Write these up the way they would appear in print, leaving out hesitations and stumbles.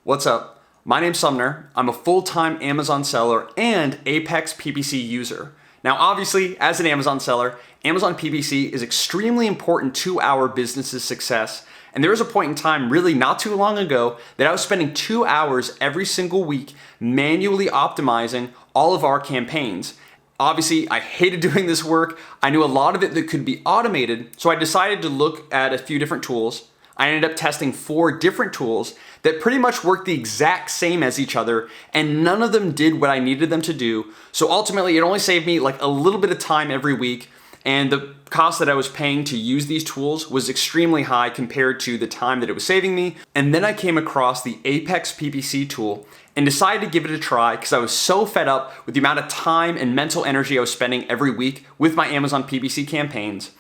What's up? My name's Sumner. I'm a full-time Amazon seller and Apex PPC user. Now, obviously, as an Amazon seller, Amazon PPC is extremely important to our business's success. And there was a point in time, really not too long ago, that I was spending 2 hours every single week manually optimizing all of our campaigns. Obviously, I hated doing this work. I knew a lot of it that could be automated, so I decided to look at a few different tools. I ended up testing 4 different tools that pretty much worked the exact same as each other, and none of them did what I needed them to do. So ultimately, it only saved me like a little bit of time every week, and the cost that I was paying to use these tools was extremely high compared to the time that it was saving me. And then I came across the Apex PPC tool and decided to give it a try because I was so fed up with the amount of time and mental energy I was spending every week with my Amazon PPC campaigns.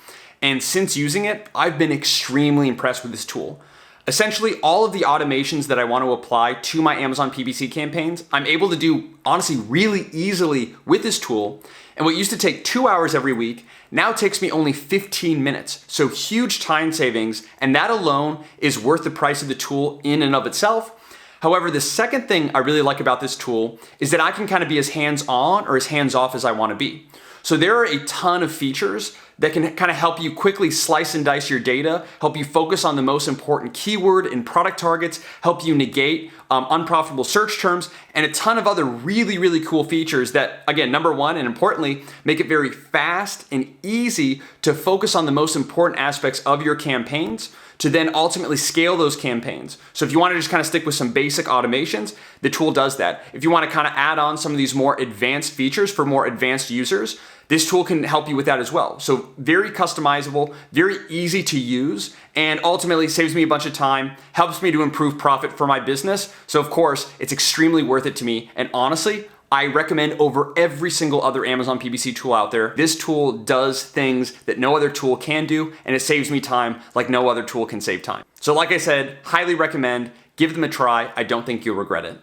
And since using it, I've been extremely impressed with this tool. Essentially, all of the automations that I want to apply to my Amazon PPC campaigns, I'm able to do honestly really easily with this tool. And what used to take 2 hours every week now takes me only 15 minutes. So huge time savings, and that alone is worth the price of the tool in and of itself. However, the second thing I really like about this tool is that I can kind of be as hands-on or as hands-off as I want to be. So there are a ton of features that can kind of help you quickly slice and dice your data, help you focus on the most important keyword and product targets, help you negate unprofitable search terms, and a ton of other really, really cool features that, again, number one, and importantly, make it very fast and easy to focus on the most important aspects of your campaigns to then ultimately scale those campaigns. So if you want to just kind of stick with some basic automations, the tool does that. If you want to kind of add on some of these more advanced features for more advanced users, this tool can help you with that as well. So very customizable, very easy to use, and ultimately saves me a bunch of time, helps me to improve profit for my business. So of course, it's extremely worth it to me. And honestly, I recommend over every single other Amazon PPC tool out there. This tool does things that no other tool can do, and it saves me time like no other tool can save time. So like I said, highly recommend, give them a try. I don't think you'll regret it.